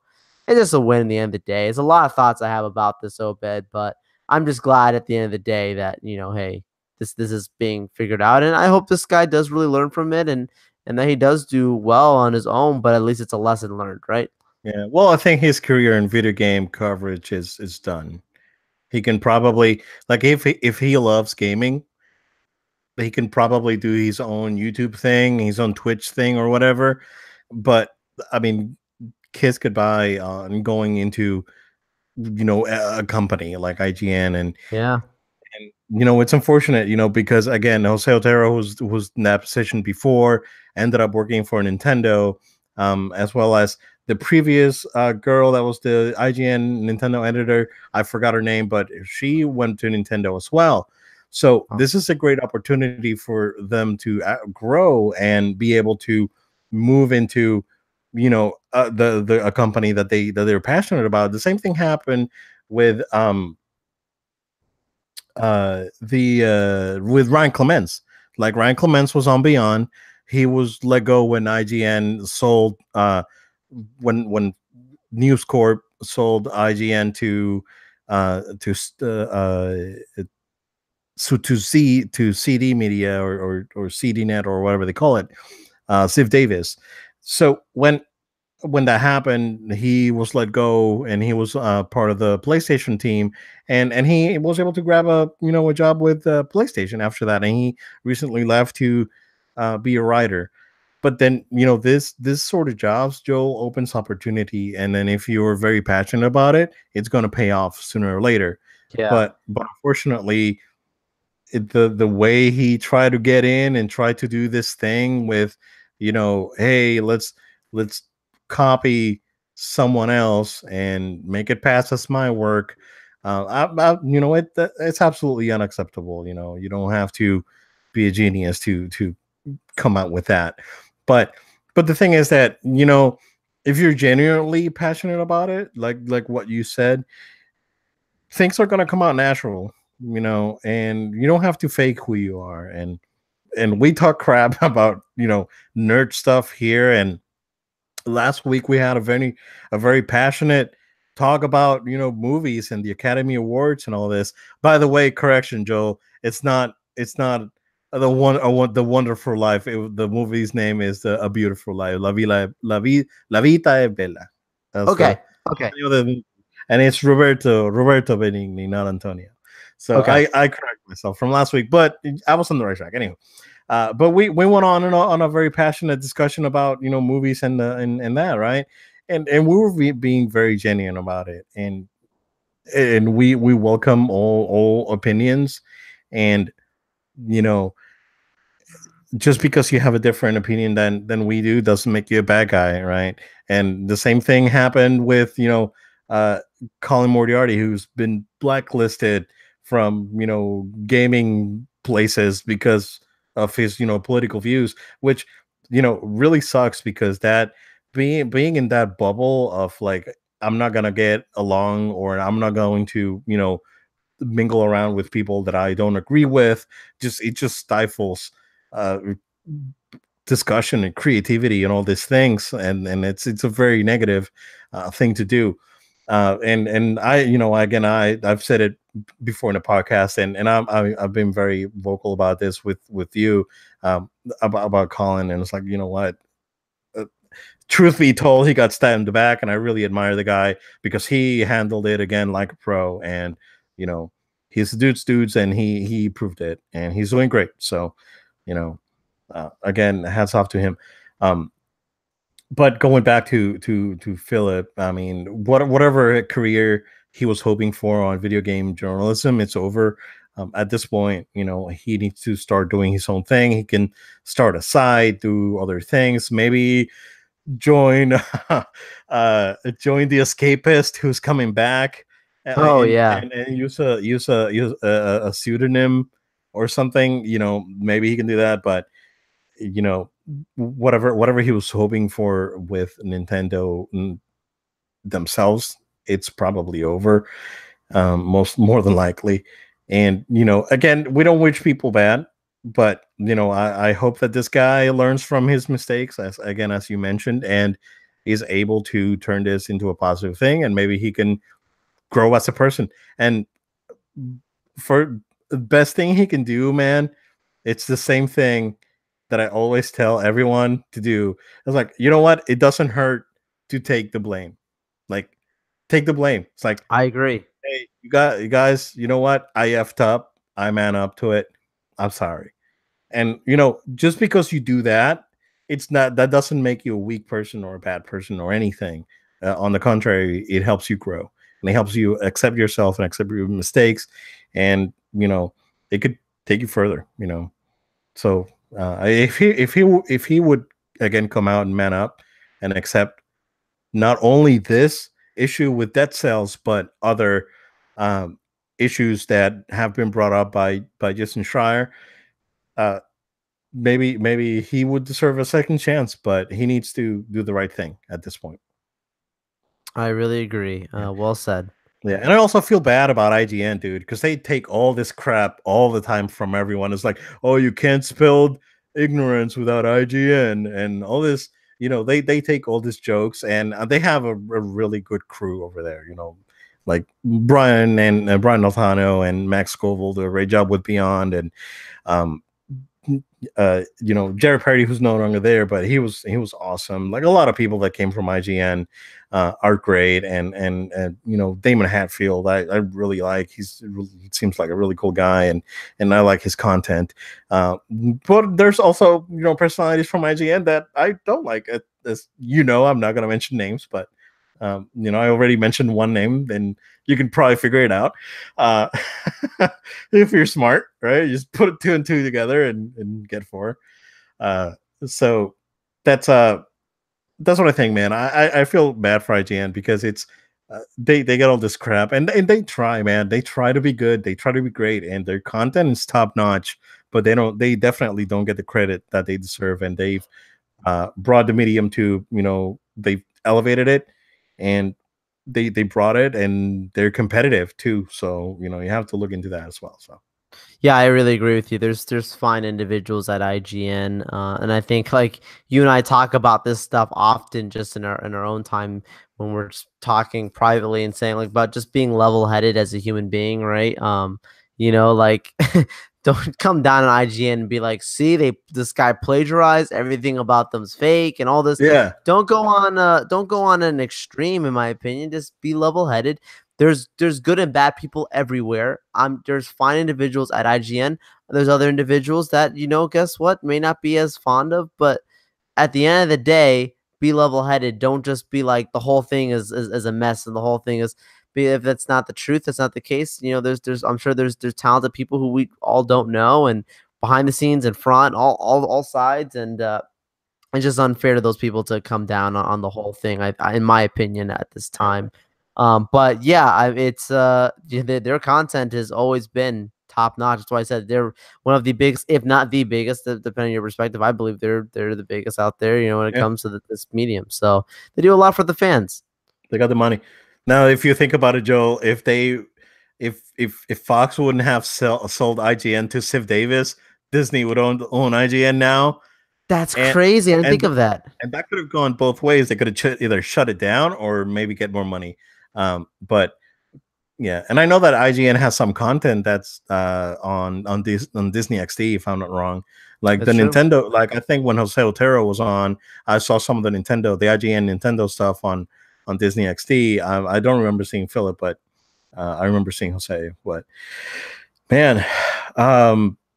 it's just a win at the end of the day. There's a lot of thoughts I have about this, Obed, but I'm just glad at the end of the day that, hey, this is being figured out. And I hope this guy does really learn from it, and that he does do well on his own, but at least it's a lesson learned, right? Yeah. Well, I think his career in video game coverage is done. He can probably, like, if he loves gaming, he can probably do his own YouTube thing, his own Twitch thing, or whatever. But I mean, kiss goodbye on going into, a company like IGN, and Yeah. It's unfortunate, because again, Jose Otero was in that position before, ended up working for Nintendo, as well as the previous girl that was the IGN Nintendo editor. I forgot her name, but she went to Nintendo as well. So Oh, this is a great opportunity for them to grow and be able to move into, the a company that they're passionate about. The same thing happened with the with Ryan Clements. Like Ryan Clements was on Beyond. He was let go when IGN sold when News Corp sold IGN to CD Media or CD Net or whatever they call it, Ziv Davis. So when that happened, he was let go, and he was part of the PlayStation team, and he was able to grab a job with PlayStation after that, and he recently left to be a writer. But then this sort of jobs, Joel, opens opportunity, and then if you're very passionate about it, it's going to pay off sooner or later. yeah. But unfortunately, the way he tried to get in and try to do this thing with, hey, let's copy someone else and make it pass as my work. It's absolutely unacceptable. You don't have to be a genius to come out with that. But the thing is that, if you're genuinely passionate about it, like what you said, things are going to come out natural, and you don't have to fake who you are. And we talk crap about, nerd stuff here. And last week we had a very passionate talk about, movies and the Academy Awards and all this. By the way, correction, Joe, it's not the Wonderful Life. The movie's name is A Beautiful Life. La Vita è Bella. That's Okay. the Okay. name of the, and it's Roberto Benigni, not Antonio. So Okay. I correct myself from last week, but I was on the right track anyway. But we went on a very passionate discussion about, movies and that, right, and we were being very genuine about it, and we welcome all opinions. And you know just because you have a different opinion than we do doesn't make you a bad guy, right? And the same thing happened with, uh Colin Moriarty, who's been blacklisted from, gaming places because of his, political views, which, really sucks, because that being in that bubble of like, I'm not gonna get along, or I'm not going to, mingle around with people that I don't agree with, it just stifles uh, discussion and creativity and all these things, and it's a very negative thing to do. And I, again, I've said it before in the podcast, and I've been very vocal about this with you, about Colin, and it's like, what. Uh, Truth be told, he got stabbed in the back, and I really admire the guy because he handled it again like a pro, and you know he's the dudes, and he proved it, and he's doing great. So, you know, again, hats off to him. Um, but going back to Philip, I mean, whatever career he was hoping for on video game journalism, it's over. At this point, he needs to start doing his own thing. He can start a site, do other things, maybe join join the escapist who's coming back, Oh yeah. and use a pseudonym or something. Maybe he can do that, but you know whatever he was hoping for with Nintendo themselves, it's probably over, more than likely. And again, we don't wish people bad, but I hope that this guy learns from his mistakes, as you mentioned, and is able to turn this into a positive thing, and maybe he can grow as a person. And for the best thing he can do, man, it's the same thing that I always tell everyone to do. It's like, you know what? It doesn't hurt to take the blame. Like, take the blame. It's like, I agree. hey, you guys, you know what? I effed up. I man up to it. I'm sorry. And just because you do that, that doesn't make you a weak person or a bad person or anything. On the contrary, it helps you grow. and it helps you accept yourself and accept your mistakes, and it could take you further. So if he would again come out and man up and accept not only this issue with Dead Cells, but other um, issues that have been brought up by Jason Schreier, uh, maybe he would deserve a second chance. But he needs to do the right thing at this point. I really agree. Yeah. Well said. Yeah, and I also feel bad about IGN, dude, because they take all this crap all the time from everyone. It's like, oh, you can't spell ignorance without IGN, and all this. They take all these jokes, and they have a really good crew over there. Like Brian and Brian Altano and Max Scoville do a great job with Beyond, and um, Jared Perry, who's no longer there, but he was awesome. Like a lot of people that came from IGN are great, and Damon Hatfield, I really like. He seems like a really cool guy, and I like his content. But there's also personalities from IGN that I don't like. I'm not going to mention names, but I already mentioned one name, then you can probably figure it out. If you're smart, right? You just put two and two together and get four. So that's what I think, man. I feel bad for IGN because it's they get all this crap, and they try, man. They try to be good, they try to be great, and their content is top notch, but they definitely don't get the credit that they deserve. And they've brought the medium to, they've elevated it, and they brought it, and they're competitive too. So you have to look into that as well. So Yeah, I really agree with you. There's fine individuals at IGN, and I think like you and I talk about this stuff often, just in our own time when we're just talking privately and saying like about just being level headed as a human being, right? Like don't come down on IGN and be like, see, this guy plagiarized, everything about them's fake and all this. yeah, Don't go on an extreme, in my opinion. Just be level headed. There's good and bad people everywhere. There's fine individuals at IGN. There's other individuals that, guess what, may not be as fond of, but at the end of the day, be level headed. Don't just be like the whole thing is a mess and the whole thing is. If that's not the truth, that's not the case. There's I'm sure there's talented people who we all don't know, and behind the scenes and front, all sides, and it's just unfair to those people to come down on the whole thing. In my opinion, at this time. But yeah, it's their content has always been top notch. That's why I said they're one of the biggest, if not the biggest, depending on your perspective. I believe they're the biggest out there, when it comes to this medium. So they do a lot for the fans. They got the money. Now, if you think about it, Joel, if Fox wouldn't have sold IGN to Ziff Davis, Disney would own IGN now. That's crazy. I didn't think of that. And that could have gone both ways. They could have either shut it down or maybe get more money. But yeah, and I know that IGN has some content that's on Disney XD, if I'm not wrong. Like that's the true. Nintendo, like I think when Jose Otero was on, I saw some of the IGN Nintendo stuff on Disney XD. I don't remember seeing Philip, but I remember seeing Jose. But man,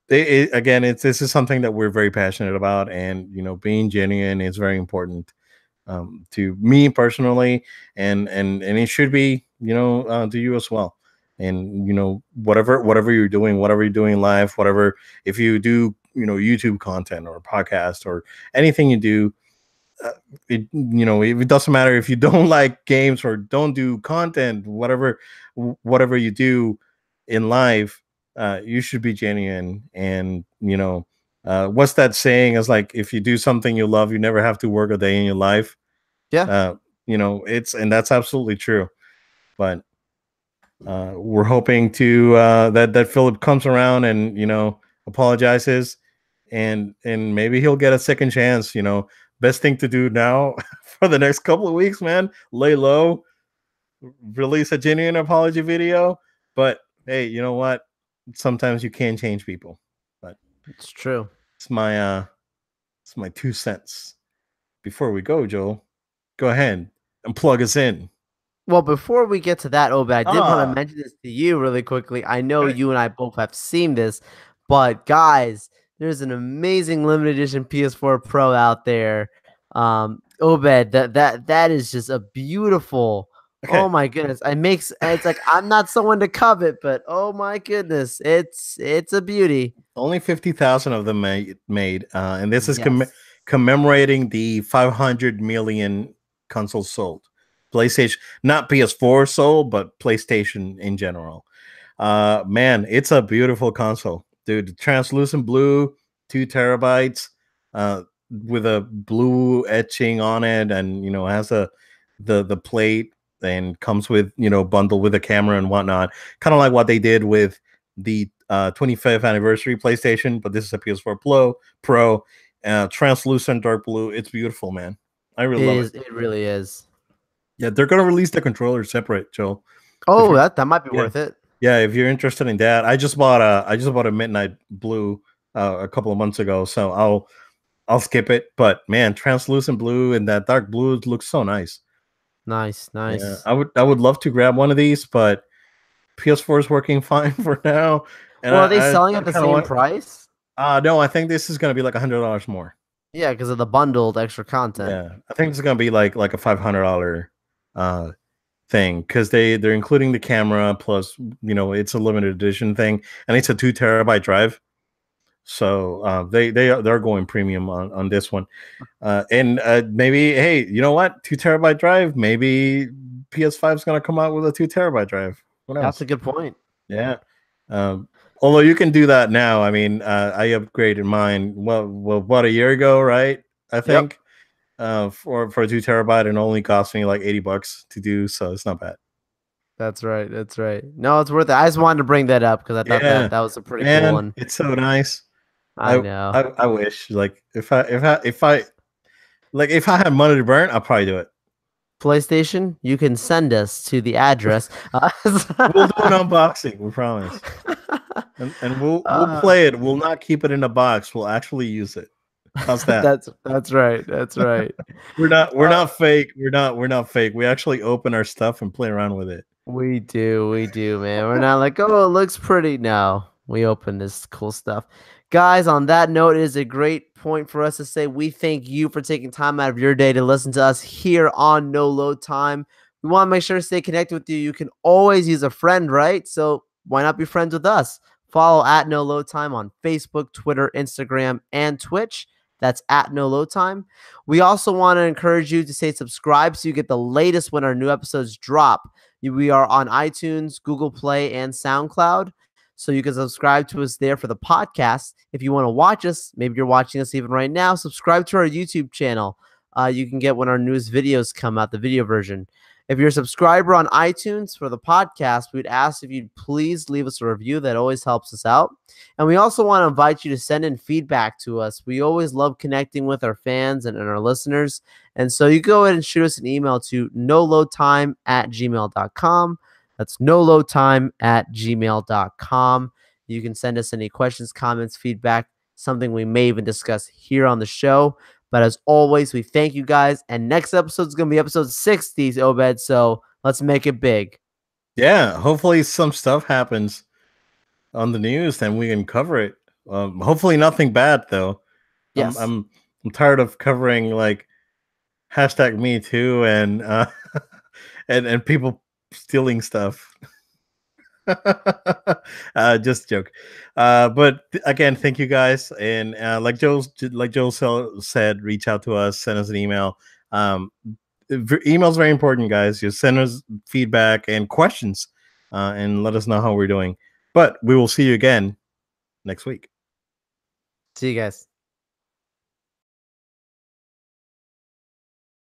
this is something that we're very passionate about, and being genuine is very important to me personally, and it should be to you as well. And whatever you're doing live, whatever, if you do YouTube content or podcast or anything you do, it doesn't matter if you don't like games or don't do content, whatever you do in life, you should be genuine. And what's that saying? Is like, if you do something you love, you never have to work a day in your life. Yeah. And that's absolutely true. But we're hoping to that Philip comes around and apologizes, and maybe he'll get a second chance. Best thing to do now for the next couple of weeks, man, lay low, release a genuine apology video. But hey, you know what? Sometimes you can't change people. But it's true. It's my 2 cents. Before we go, Joel, go ahead and plug us in. Well, before we get to that, Obed, I did want to mention this to you really quickly. I know you and I both have seen this, but guys, there's an amazing limited edition PS4 Pro out there. Obed, that is just a beautiful Okay, Oh my goodness. It's like I'm not someone to covet, but oh my goodness, it's a beauty. only 50,000 of them made, and this is Yes. commemorating the 500 million consoles sold. PlayStation, not PS4 sold, but PlayStation in general. Man, it's a beautiful console, dude. Translucent blue, 2 terabytes, with a blue etching on it, and has the plate, and comes with bundled with a camera and whatnot, kind of like what they did with the 25th anniversary PlayStation, but this is a PS4 Pro, translucent dark blue. It's beautiful, man. I really It love it. is. It really is. Yeah, they're gonna release the controller separate, Joe. If Oh, you're that might be yeah, worth it. yeah, if you're interested in that, I just bought a midnight blue a couple of months ago, so I'll skip it. But man, translucent blue and that dark blue looks so nice. Nice, Yeah, nice. I would love to grab one of these, but PS4 is working fine for now, and Well, are they I selling at the kind of same want. price? No, I think this is gonna be like $100 more. Yeah, because of the bundled extra content. Yeah, I think it's gonna be like a $500 uh thing, because they're including the camera, plus it's a limited edition thing, and it's a 2 terabyte drive. So they're going premium on this one, and maybe, hey, you know what, 2 terabyte drive, maybe PS5 is gonna come out with a 2 terabyte drive. Who That's a knows? good point. Yeah. Um, Although you can do that now. I mean, I upgraded mine what, a year ago, right? I Yep. think, for a 2 terabyte, and only cost me like $80 to do, so it's not bad. That's right. That's right. No, it's worth it. I just wanted to bring that up because I thought Yeah, that was a pretty cool man, one. it's so nice. I I know. I wish, like, if I had money to burn, I'll probably do it. PlayStation, you can send us to the address. We'll do an unboxing, we promise, and we'll Uh, play it. We'll not keep it in a box. We'll actually use it. How's that? that's right. That's right. We're not Uh, fake. We're not fake. We actually open our stuff and play around with it. we do, man. We're not like, oh, it looks pretty. No, we open this cool stuff. Guys, on that note, it is a great point for us to say we thank you for taking time out of your day to listen to us here on No Load Time. We want to make sure to stay connected with you. You can always use a friend, right? So why not be friends with us? Follow at No Load Time on Facebook, Twitter, Instagram, and Twitch. That's at No Load Time. We also want to encourage you to stay subscribed so you get the latest when our new episodes drop. We are on iTunes, Google Play, and SoundCloud. So you can subscribe to us there for the podcast. If you want to watch us, maybe you're watching us even right now, subscribe to our YouTube channel. You can get when our newest videos come out, the video version. If you're a subscriber on iTunes for the podcast, we'd ask if you'd please leave us a review. That always helps us out. And we also want to invite you to send in feedback to us. We always love connecting with our fans and our listeners. And so you go ahead and shoot us an email to noloadtime@gmail.com. That's noloadtime@gmail.com. You can send us any questions, comments, feedback, something we may even discuss here on the show. But as always, we thank you guys. And next episode is going to be episode 60, Obed. So let's make it big. Yeah, hopefully some stuff happens on the news, then we can cover it. Hopefully nothing bad, though. I'm Yes. I'm I'm tired of covering, like, hashtag me too, and and people stealing stuff. Just a joke. But again, thank you guys, and like Joel said, reach out to us, send us an email. Email is very important, guys. Just send us feedback and questions, and let us know how we're doing. But we will see you again next week. See you guys.